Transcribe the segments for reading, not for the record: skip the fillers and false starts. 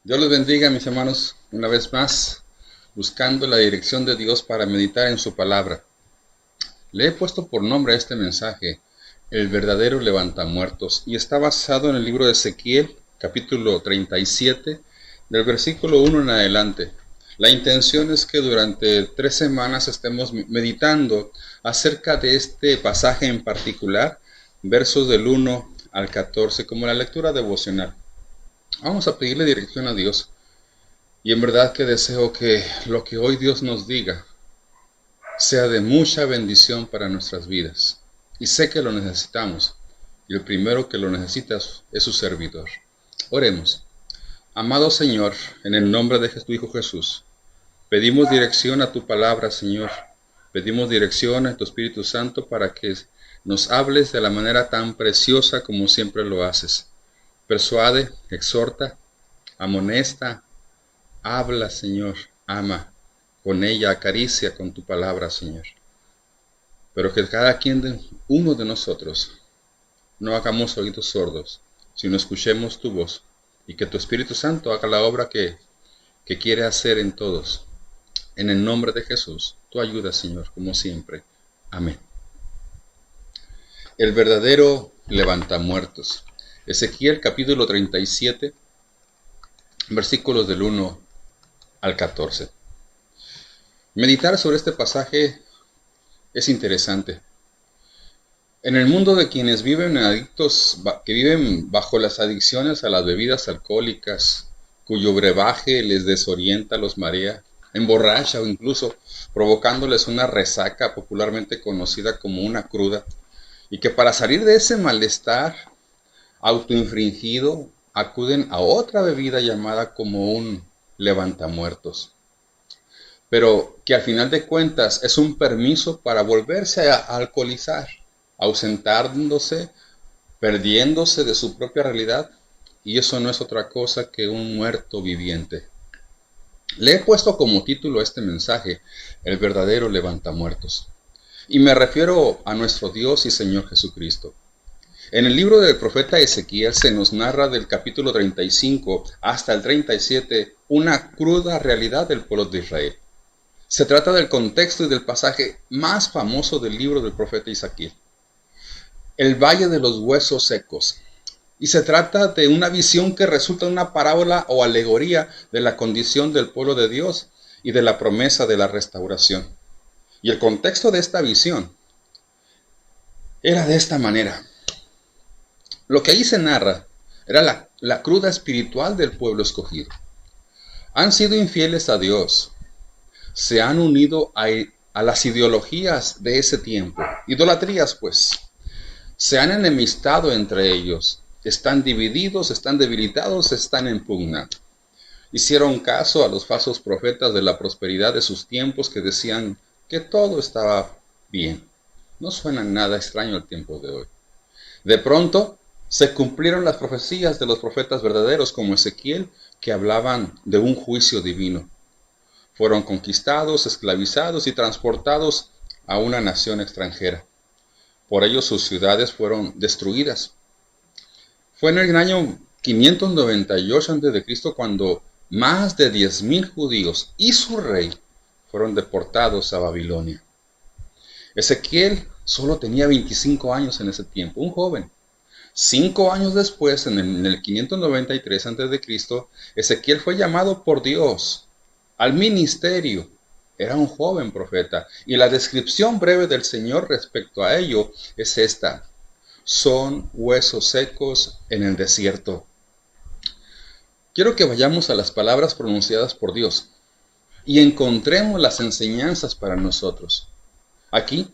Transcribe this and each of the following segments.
Dios les bendiga, mis hermanos, una vez más, buscando la dirección de Dios para meditar en su palabra. Le he puesto por nombre a este mensaje, El verdadero levantamuertos, y está basado en el libro de Ezequiel, capítulo 37, del versículo 1 en adelante. La intención es que durante 3 semanas estemos meditando acerca de este pasaje en particular, versos del 1 al 14, como la lectura devocional. Vamos a pedirle dirección a Dios. Y en verdad que deseo que lo que hoy Dios nos diga sea de mucha bendición para nuestras vidas. Y sé que lo necesitamos. Y el primero que lo necesita es su servidor. Oremos. Amado Señor, en el nombre de tu Hijo Jesús, pedimos dirección a tu palabra, Señor. Pedimos dirección a tu Espíritu Santo para que nos hables de la manera tan preciosa como siempre lo haces. Persuade, exhorta, amonesta, habla, Señor, ama con ella, acaricia con tu palabra, Señor. Pero que uno de nosotros, no hagamos oídos sordos, sino escuchemos tu voz, y que tu Espíritu Santo haga la obra que quiere hacer en todos. En el nombre de Jesús, tu ayuda, Señor, como siempre. Amén. El verdadero levantamuertos. Ezequiel capítulo 37, versículos del 1 al 14. Meditar sobre este pasaje es interesante. En el mundo de quienes viven adictos, que viven bajo las adicciones a las bebidas alcohólicas, cuyo brebaje les desorienta, los marea, emborracha o incluso provocándoles una resaca popularmente conocida como una cruda, y que para salir de ese malestar autoinfringido acuden a otra bebida llamada como un levantamuertos, pero que al final de cuentas es un permiso para volverse a alcoholizar, ausentándose, perdiéndose de su propia realidad, y eso no es otra cosa que un muerto viviente. Le he puesto como título a este mensaje, El verdadero levantamuertos, y me refiero a nuestro Dios y Señor Jesucristo. En el libro del profeta Ezequiel se nos narra del capítulo 35 hasta el 37 una cruda realidad del pueblo de Israel. Se trata del contexto y del pasaje más famoso del libro del profeta Ezequiel, el valle de los huesos secos. Y se trata de una visión que resulta una parábola o alegoría de la condición del pueblo de Dios y de la promesa de la restauración. Y el contexto de esta visión era de esta manera. Lo que ahí se narra era la cruda espiritual del pueblo escogido. Han sido infieles a Dios. Se han unido a las ideologías de ese tiempo. Idolatrías, pues. Se han enemistado entre ellos. Están divididos, están debilitados, están en pugna. Hicieron caso a los falsos profetas de la prosperidad de sus tiempos que decían que todo estaba bien. No suena nada extraño al tiempo de hoy. De pronto, se cumplieron las profecías de los profetas verdaderos como Ezequiel, que hablaban de un juicio divino. Fueron conquistados, esclavizados y transportados a una nación extranjera. Por ello sus ciudades fueron destruidas. Fue en el año 598 a.C. cuando más de 10,000 judíos y su rey fueron deportados a Babilonia. Ezequiel solo tenía 25 años en ese tiempo, un joven. 5 años después, en el 593 a.C., Ezequiel fue llamado por Dios al ministerio. Era un joven profeta, y la descripción breve del Señor respecto a ello es esta: son huesos secos en el desierto. Quiero que vayamos a las palabras pronunciadas por Dios y encontremos las enseñanzas para nosotros. Aquí,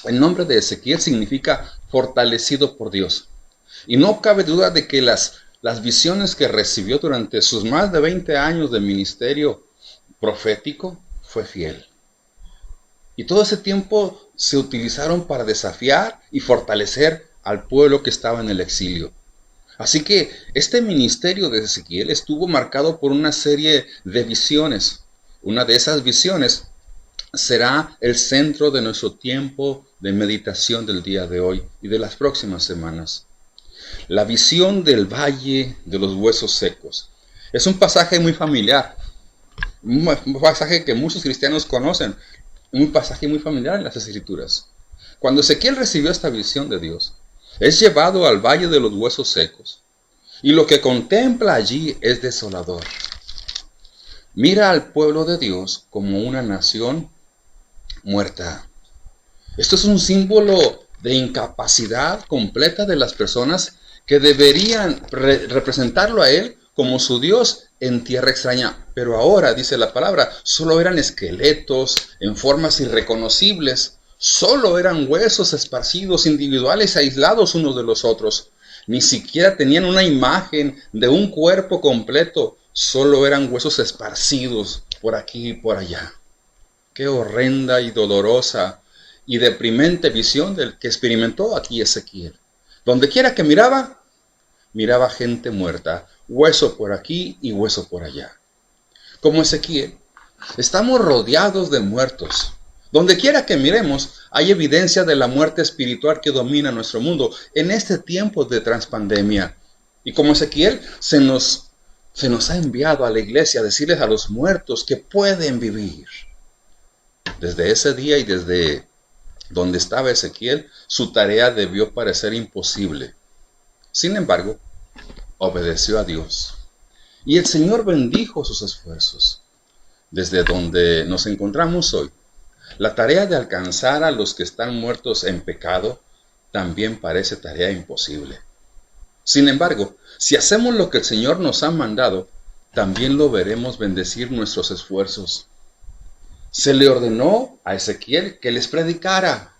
el nombre de Ezequiel significa fortalecido por Dios. Y no cabe duda de que las visiones que recibió durante sus más de 20 años de ministerio profético fue fiel. Y todo ese tiempo se utilizaron para desafiar y fortalecer al pueblo que estaba en el exilio. Así que este ministerio de Ezequiel estuvo marcado por una serie de visiones. Una de esas visiones será el centro de nuestro tiempo de meditación del día de hoy y de las próximas semanas. La visión del valle de los huesos secos. Es un pasaje muy familiar, un pasaje que muchos cristianos conocen, un pasaje muy familiar en las Escrituras. Cuando Ezequiel recibió esta visión de Dios, es llevado al valle de los huesos secos, y lo que contempla allí es desolador. Mira al pueblo de Dios como una nación muerta. Esto es un símbolo de incapacidad completa de las personas que deberían representarlo a Él como su Dios en tierra extraña. Pero ahora, dice la palabra, solo eran esqueletos en formas irreconocibles. Solo eran huesos esparcidos, individuales, aislados unos de los otros. Ni siquiera tenían una imagen de un cuerpo completo. Solo eran huesos esparcidos por aquí y por allá. Qué horrenda y dolorosa y deprimente visión del que experimentó aquí Ezequiel. Donde quiera que miraba, miraba gente muerta, hueso por aquí y hueso por allá. Como Ezequiel, estamos rodeados de muertos. Donde quiera que miremos, hay evidencia de la muerte espiritual que domina nuestro mundo en este tiempo de transpandemia. Y como Ezequiel, se nos ha enviado a la iglesia a decirles a los muertos que pueden vivir. Desde ese día y desde donde estaba Ezequiel, su tarea debió parecer imposible. Sin embargo, obedeció a Dios. Y el Señor bendijo sus esfuerzos. Desde donde nos encontramos hoy, la tarea de alcanzar a los que están muertos en pecado también parece tarea imposible. Sin embargo, si hacemos lo que el Señor nos ha mandado, también lo veremos bendecir nuestros esfuerzos. Se le ordenó a Ezequiel que les predicara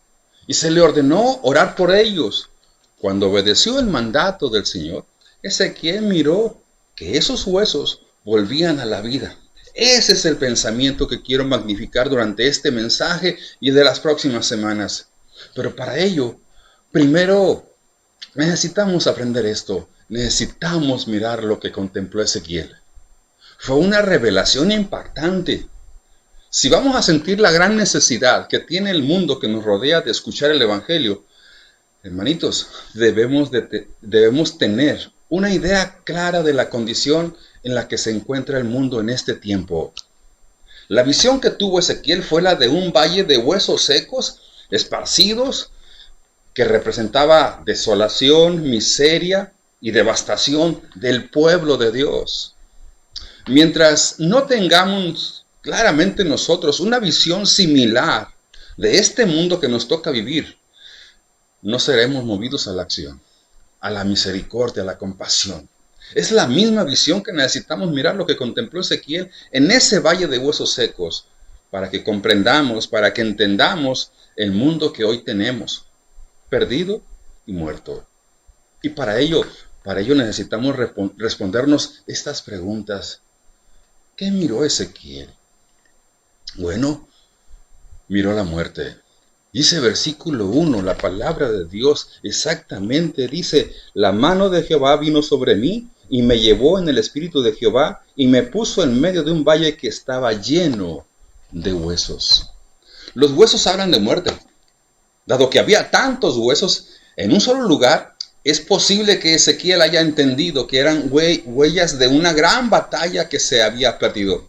y se le ordenó orar por ellos. Cuando obedeció el mandato del Señor, Ezequiel miró que esos huesos volvían a la vida. Ese es el pensamiento que quiero magnificar durante este mensaje y de las próximas semanas. Pero para ello, primero necesitamos aprender esto. Necesitamos mirar lo que contempló Ezequiel. Fue una revelación impactante. Si vamos a sentir la gran necesidad que tiene el mundo que nos rodea de escuchar el Evangelio, hermanitos, debemos tener una idea clara de la condición en la que se encuentra el mundo en este tiempo. La visión que tuvo Ezequiel fue la de un valle de huesos secos, esparcidos, que representaba desolación, miseria y devastación del pueblo de Dios. Mientras no tengamos claramente nosotros una visión similar de este mundo que nos toca vivir, no seremos movidos a la acción, a la misericordia, a la compasión. Es la misma visión que necesitamos mirar lo que contempló Ezequiel en ese valle de huesos secos, para que comprendamos, para que entendamos el mundo que hoy tenemos, perdido y muerto. Y para ello necesitamos respondernos estas preguntas. ¿Qué miró Ezequiel? Bueno, miró la muerte. Dice versículo 1, la palabra de Dios exactamente dice: la mano de Jehová vino sobre mí y me llevó en el espíritu de Jehová y me puso en medio de un valle que estaba lleno de huesos. Los huesos hablan de muerte. Dado que había tantos huesos en un solo lugar, es posible que Ezequiel haya entendido que eran huellas de una gran batalla que se había perdido.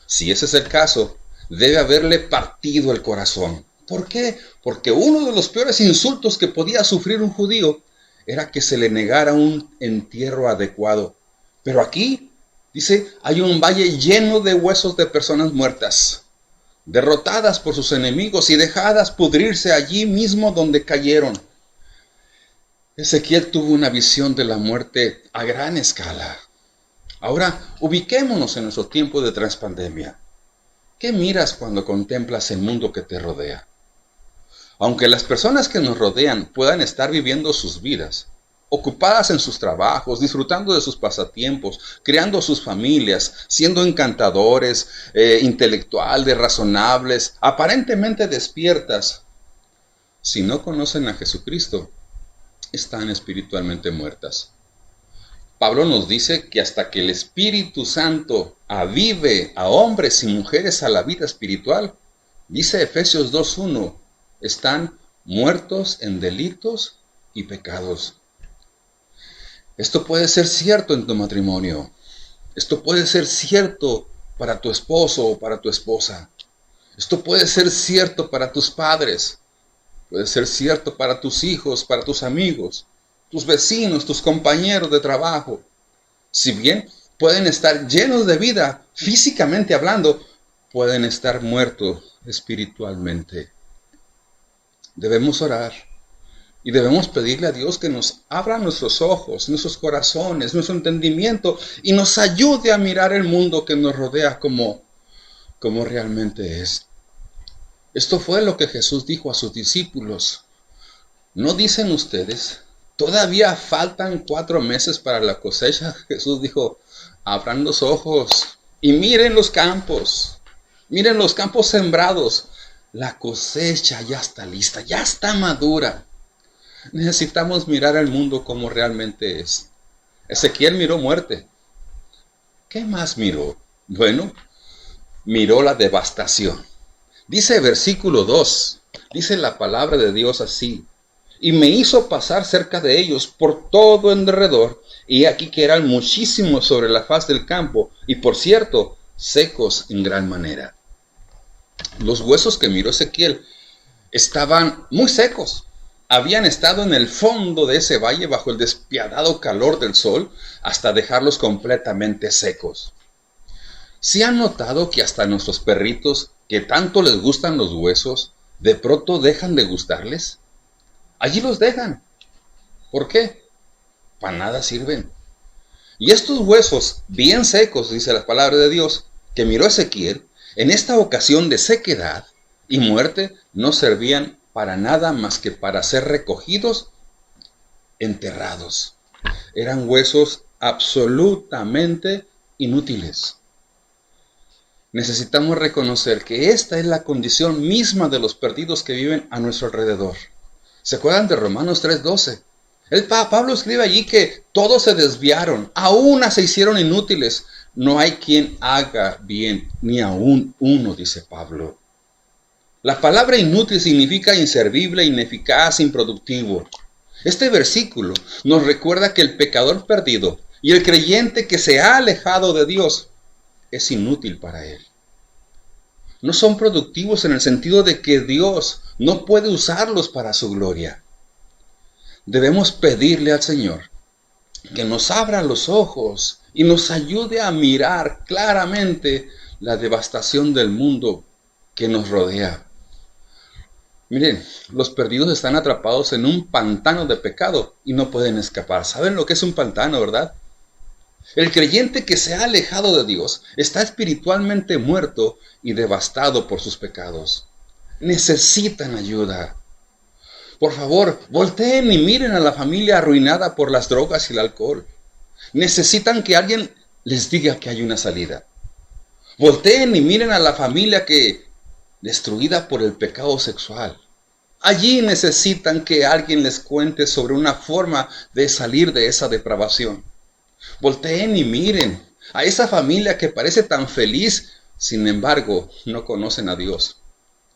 Si ese es el caso, debe haberle partido el corazón. ¿Por qué? Porque uno de los peores insultos que podía sufrir un judío era que se le negara un entierro adecuado. Pero aquí, dice, hay un valle lleno de huesos de personas muertas, derrotadas por sus enemigos y dejadas pudrirse allí mismo donde cayeron. Ezequiel tuvo una visión de la muerte a gran escala. Ahora, ubiquémonos en nuestro tiempo de transpandemia. ¿Qué miras cuando contemplas el mundo que te rodea? Aunque las personas que nos rodean puedan estar viviendo sus vidas, ocupadas en sus trabajos, disfrutando de sus pasatiempos, creando sus familias, siendo encantadores, intelectuales, razonables, aparentemente despiertas, si no conocen a Jesucristo, están espiritualmente muertas. Pablo nos dice que hasta que el Espíritu Santo avive a hombres y mujeres a la vida espiritual, dice Efesios 2:1, están muertos en delitos y pecados. Esto puede ser cierto en tu matrimonio, Esto puede ser cierto para tu esposo o para tu esposa. Esto puede ser cierto para tus padres. Puede ser cierto para tus hijos, para tus amigos, tus vecinos, tus compañeros de trabajo. Si bien pueden estar llenos de vida, físicamente hablando, pueden estar muertos espiritualmente. Debemos orar y debemos pedirle a Dios que nos abra nuestros ojos, nuestros corazones, nuestro entendimiento y nos ayude a mirar el mundo que nos rodea como realmente es. Esto fue lo que Jesús dijo a sus discípulos. ¿No dicen ustedes, todavía faltan 4 meses para la cosecha? Jesús dijo, abran los ojos y miren los campos sembrados. La cosecha ya está lista, ya está madura. Necesitamos mirar el mundo como realmente es. Ezequiel miró muerte. ¿Qué más miró? Bueno, miró la devastación. Dice versículo 2, dice la palabra de Dios así: y me hizo pasar cerca de ellos por todo en derredor, y aquí que eran muchísimos sobre la faz del campo, y por cierto, secos en gran manera. Los huesos que miró Ezequiel estaban muy secos. Habían estado en el fondo de ese valle bajo el despiadado calor del sol hasta dejarlos completamente secos. ¿Sí han notado que hasta nuestros perritos, que tanto les gustan los huesos, de pronto dejan de gustarles? Allí los dejan. ¿Por qué? Para nada sirven. Y estos huesos bien secos, dice la palabra de Dios, que miró Ezequiel, en esta ocasión de sequedad y muerte, no servían para nada más que para ser recogidos, enterrados. Eran huesos absolutamente inútiles. Necesitamos reconocer que esta es la condición misma de los perdidos que viven a nuestro alrededor. ¿Se acuerdan de Romanos 3:12? Pablo escribe allí que todos se desviaron, aún se hicieron inútiles. No hay quien haga bien, ni aún uno, dice Pablo. La palabra inútil significa inservible, ineficaz, improductivo. Este versículo nos recuerda que el pecador perdido y el creyente que se ha alejado de Dios es inútil para él. No son productivos en el sentido de que Dios no puede usarlos para su gloria. Debemos pedirle al Señor que nos abra los ojos y nos ayude a mirar claramente la devastación del mundo que nos rodea. Miren, los perdidos están atrapados en un pantano de pecado y no pueden escapar. ¿Saben lo que es un pantano, verdad? El creyente que se ha alejado de Dios está espiritualmente muerto y devastado por sus pecados. Necesitan ayuda. Por favor, volteen y miren a la familia arruinada por las drogas y el alcohol. Necesitan que alguien les diga que hay una salida. Volteen y miren a la familia destruida por el pecado sexual. Allí necesitan que alguien les cuente sobre una forma de salir de esa depravación. Volteen y miren a esa familia que parece tan feliz, sin embargo, no conocen a Dios.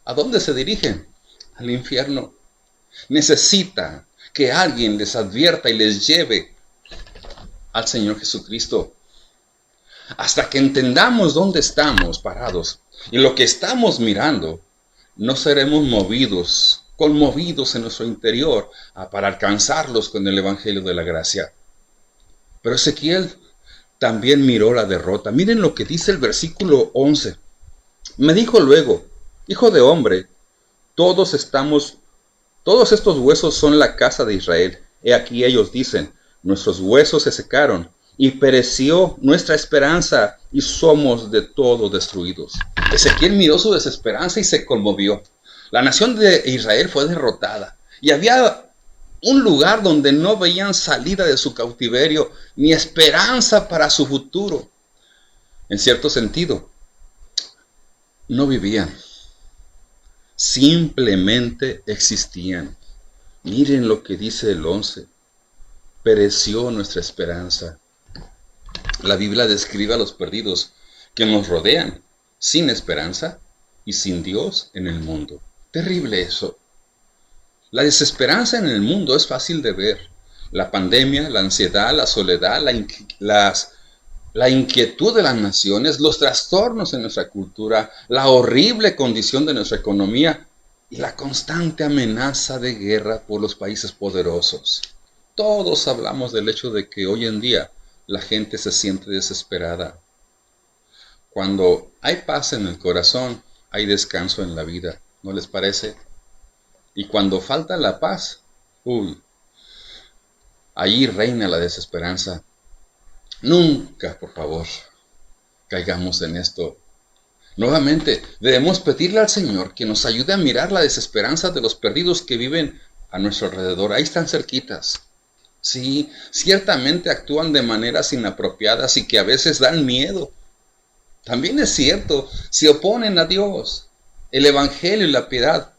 ¿A dónde se dirigen? Al infierno. Necesitan que alguien les advierta y les lleve al Señor Jesucristo. Hasta que entendamos dónde estamos parados y lo que estamos mirando, no seremos conmovidos en nuestro interior para alcanzarlos con el Evangelio de la gracia. Pero Ezequiel también miró la derrota. Miren lo que dice el versículo 11. Me dijo luego, hijo de hombre, todos estos huesos son la casa de Israel. He aquí ellos dicen, nuestros huesos se secaron y pereció nuestra esperanza y somos de todo destruidos. Ezequiel miró su desesperanza y se conmovió. La nación de Israel fue derrotada y había un lugar donde no veían salida de su cautiverio ni esperanza para su futuro. En cierto sentido, no vivían, simplemente existían. Miren lo que dice el 11. Pereció nuestra esperanza. La Biblia describe a los perdidos que nos rodean sin esperanza y sin Dios en el mundo. Terrible eso. La desesperanza en el mundo es fácil de ver. La pandemia, la ansiedad, la soledad, la la inquietud de las naciones, los trastornos en nuestra cultura, la horrible condición de nuestra economía y la constante amenaza de guerra por los países poderosos. Todos hablamos del hecho de que hoy en día la gente se siente desesperada. Cuando hay paz en el corazón, hay descanso en la vida, ¿no les parece? Y cuando falta la paz, allí reina la desesperanza. Nunca, por favor, caigamos en esto. Nuevamente, debemos pedirle al Señor que nos ayude a mirar la desesperanza de los perdidos que viven a nuestro alrededor. Ahí están cerquitas. Sí, ciertamente actúan de maneras inapropiadas y que a veces dan miedo. También es cierto, se oponen a Dios, el Evangelio y la piedad,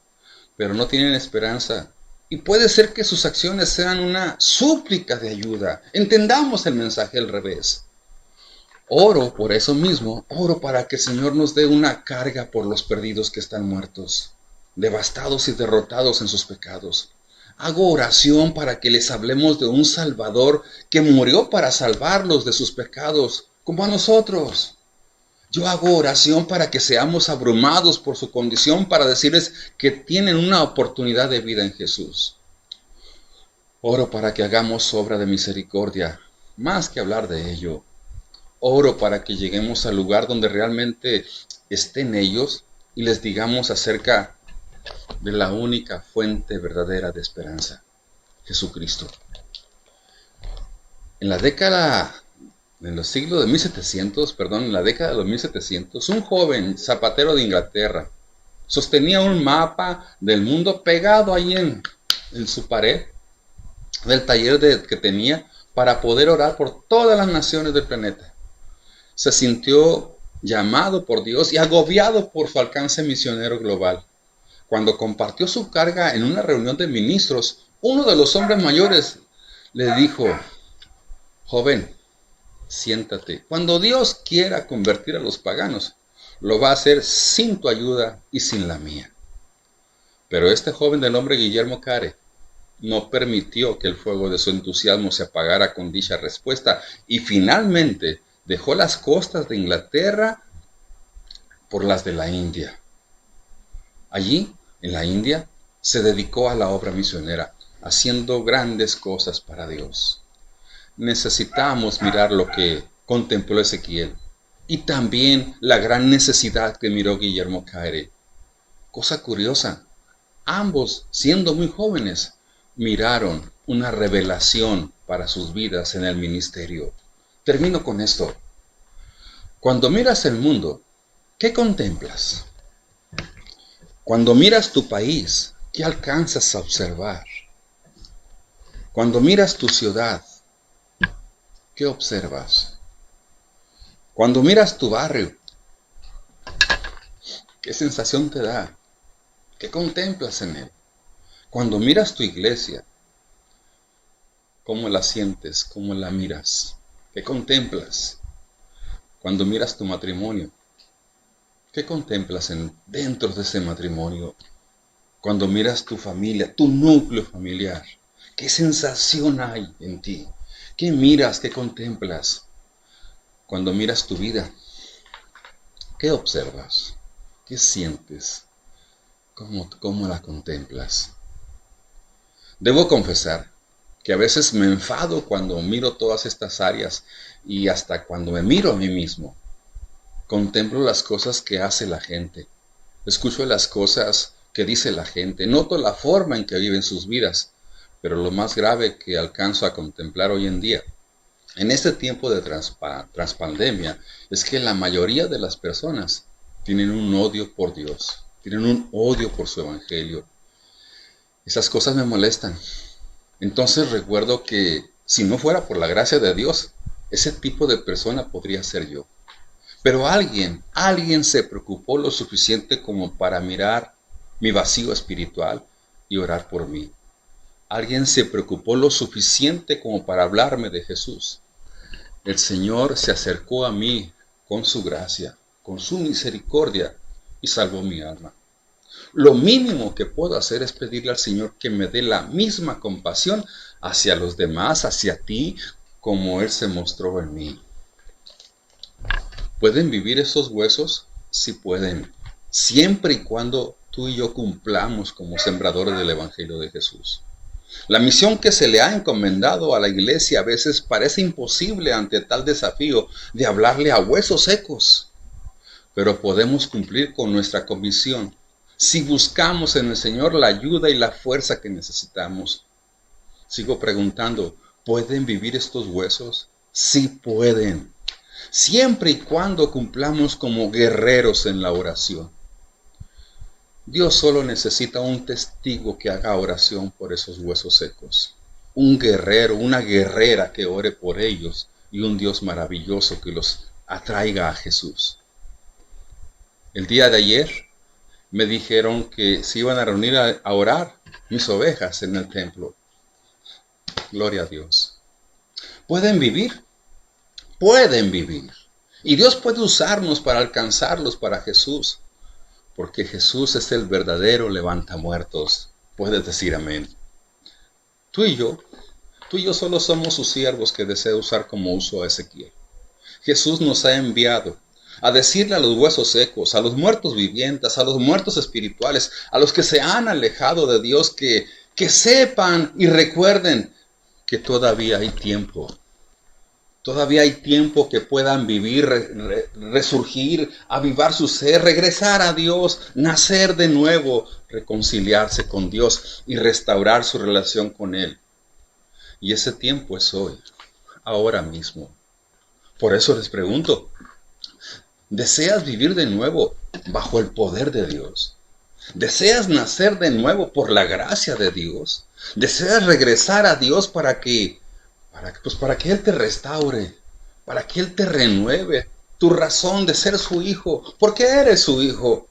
pero no tienen esperanza. Y puede ser que sus acciones sean una súplica de ayuda. Entendamos el mensaje al revés. Oro por eso mismo, oro para que el Señor nos dé una carga por los perdidos que están muertos, devastados y derrotados en sus pecados. Hago oración para que les hablemos de un Salvador que murió para salvarlos de sus pecados, como a nosotros. Yo hago oración para que seamos abrumados por su condición, para decirles que tienen una oportunidad de vida en Jesús. Oro para que hagamos obra de misericordia, más que hablar de ello. Oro para que lleguemos al lugar donde realmente estén ellos y les digamos acerca de la única fuente verdadera de esperanza, Jesucristo. En la década de los siglos de 1700, en la década de los 1700, un joven zapatero de Inglaterra sostenía un mapa del mundo pegado ahí en su pared del taller que tenía para poder orar por todas las naciones del planeta. Se sintió llamado por Dios y agobiado por su alcance misionero global. Cuando compartió su carga en una reunión de ministros, uno de los hombres mayores le dijo: joven, siéntate. Cuando Dios quiera convertir a los paganos, lo va a hacer sin tu ayuda y sin la mía. Pero este joven de nombre Guillermo Carey no permitió que el fuego de su entusiasmo se apagara con dicha respuesta y finalmente dejó las costas de Inglaterra por las de la India. Allí, en la India, se dedicó a la obra misionera, haciendo grandes cosas para Dios. Necesitamos mirar lo que contempló Ezequiel y también la gran necesidad que miró Guillermo Carey. Cosa curiosa, ambos, siendo muy jóvenes, miraron una revelación para sus vidas en el ministerio. Termino con esto. Cuando miras el mundo, ¿qué contemplas? Cuando miras tu país, ¿qué alcanzas a observar? Cuando miras tu ciudad, ¿qué observas? Cuando miras tu barrio, ¿qué sensación te da? ¿Qué contemplas en él? Cuando miras tu iglesia, ¿cómo la sientes? ¿Cómo la miras? ¿Qué contemplas? Cuando miras tu matrimonio, ¿qué contemplas dentro de ese matrimonio? Cuando miras tu familia, tu núcleo familiar, ¿qué sensación hay en ti? ¿Qué miras? ¿Qué contemplas? Cuando miras tu vida, ¿qué observas? ¿Qué sientes? ¿Cómo la contemplas? Debo confesar que a veces me enfado cuando miro todas estas áreas y hasta cuando me miro a mí mismo. Contemplo las cosas que hace la gente, escucho las cosas que dice la gente, noto la forma en que viven sus vidas, pero lo más grave que alcanzo a contemplar hoy en día, en este tiempo de transpandemia, es que la mayoría de las personas tienen un odio por Dios, tienen un odio por su evangelio. Esas cosas me molestan. Entonces recuerdo que si no fuera por la gracia de Dios, ese tipo de persona podría ser yo. Pero alguien se preocupó lo suficiente como para mirar mi vacío espiritual y orar por mí. Alguien se preocupó lo suficiente como para hablarme de Jesús. El Señor se acercó a mí con su gracia, con su misericordia y salvó mi alma. Lo mínimo que puedo hacer es pedirle al Señor que me dé la misma compasión hacia los demás, hacia ti, como Él se mostró en mí. ¿Pueden vivir esos huesos? Sí pueden, siempre y cuando tú y yo cumplamos como sembradores del Evangelio de Jesús. La misión que se le ha encomendado a la iglesia a veces parece imposible ante tal desafío de hablarle a huesos secos, pero podemos cumplir con nuestra comisión si buscamos en el Señor la ayuda y la fuerza que necesitamos. Sigo preguntando, ¿pueden vivir estos huesos? Sí pueden, siempre y cuando cumplamos como guerreros en la oración. Dios solo necesita un testigo que haga oración por esos huesos secos. Un guerrero, una guerrera que ore por ellos y un Dios maravilloso que los atraiga a Jesús. El día de ayer me dijeron que se iban a reunir a orar mis ovejas en el templo. Gloria a Dios. ¿Pueden vivir? Pueden vivir. Y Dios puede usarnos para alcanzarlos para Jesús. Porque Jesús es el verdadero levantamuertos. Puedes decir amén. Tú y yo solo somos sus siervos que desea usar como usó a Ezequiel. Jesús nos ha enviado a decirle a los huesos secos, a los muertos vivientes, a los muertos espirituales, a los que se han alejado de Dios, que sepan y recuerden que todavía hay tiempo. Todavía hay tiempo que puedan vivir, resurgir, avivar su ser, regresar a Dios, nacer de nuevo, reconciliarse con Dios y restaurar su relación con Él. Y ese tiempo es hoy, ahora mismo. Por eso les pregunto, ¿deseas vivir de nuevo bajo el poder de Dios? ¿Deseas nacer de nuevo por la gracia de Dios? ¿Deseas regresar a Dios para que Él te restaure, para que Él te renueve tu razón de ser su hijo, porque eres su hijo?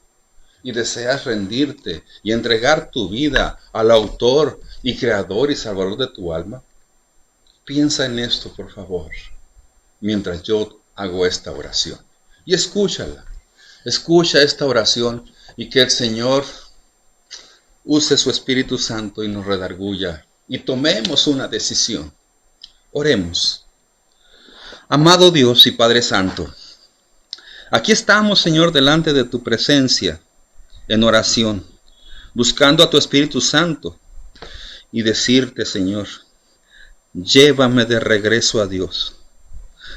Y deseas rendirte y entregar tu vida al autor y creador y salvador de tu alma. Piensa en esto, por favor, mientras yo hago esta oración. Y escúchala. Escucha esta oración y que el Señor use su Espíritu Santo y nos redarguya y tomemos una decisión. Oremos. Amado Dios y Padre Santo, aquí estamos, Señor, delante de tu presencia en oración, buscando a tu Espíritu Santo y decirte, Señor, llévame de regreso a Dios.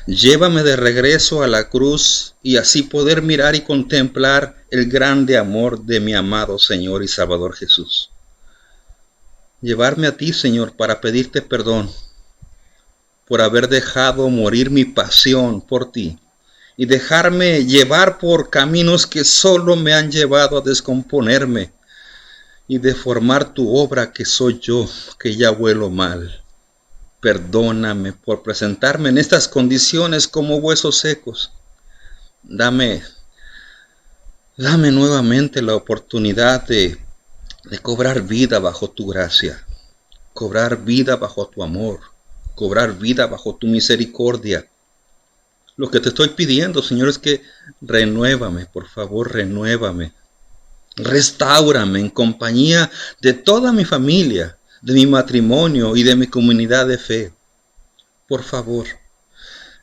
Llévame de regreso a la cruz y así poder mirar y contemplar el grande amor de mi amado Señor y Salvador Jesús. Llevarme a ti, Señor, para pedirte perdón por haber dejado morir mi pasión por ti y dejarme llevar por caminos que solo me han llevado a descomponerme y deformar tu obra que soy yo, que ya huelo mal. Perdóname por presentarme en estas condiciones como huesos secos. Dame nuevamente la oportunidad de cobrar vida bajo tu gracia, cobrar vida bajo tu amor, cobrar vida bajo tu misericordia. Lo que te estoy pidiendo, Señor, es que renuévame, por favor, renuévame. Restáurame en compañía de toda mi familia, de mi matrimonio y de mi comunidad de fe. Por favor,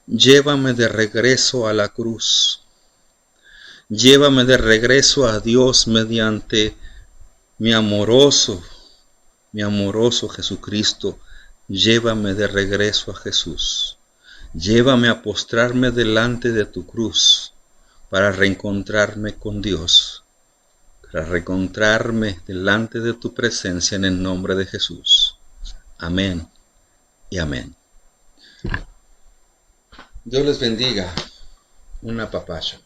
llévame de regreso a la cruz. Llévame de regreso a Dios mediante mi amoroso Jesucristo. Llévame de regreso a Jesús. Llévame a postrarme delante de tu cruz para reencontrarme con Dios. Para reencontrarme delante de tu presencia en el nombre de Jesús. Amén y amén. Dios les bendiga. Un apapacho.